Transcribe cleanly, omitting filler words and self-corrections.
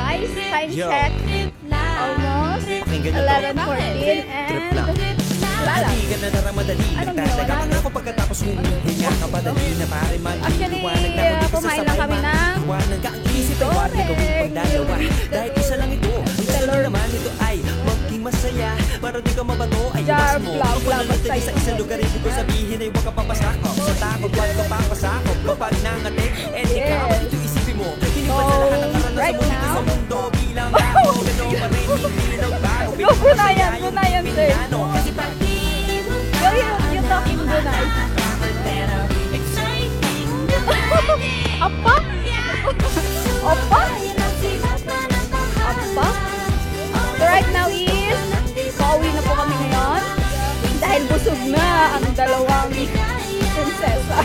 guys. Time Yo. check. Almost Pakinggan nyo to. 11:14 Trip and lang. wala lang. Hindi ka na naramadali. Anong Nagtataga ginawa ako pagkatapos humihinga ka padali na pare man. Actually, Liwanag na kundi ko kumain lang sasabay kami man. ng Liwanag ka ang isip ay wag na gawin pagdalawa. Dahil isa lang ito. Ang dalawa naman ito ay maging masaya. Para di ka mabato ay Jar iwas mo. vlog Kung lang nalutay sa'yo. sa isang lugar, ibig ko sabihin ay huwag ka papasakop. Sa takot, huwag ka papasakop. Kapag nangatik, ikaw, Yes. ito isipin mo. Hindi pa sa lahat ng karanasan right mo dito now- sa mundo bilang ako. Ganun pa rin, hindi nagbago. Go, Bunayan, Bunayan, sir. Kasi pag You talking Brunei. Apa? Apa? Apa? So right now is pauwi na po kami ngayon dahil busog na ang dalawang prinsesa.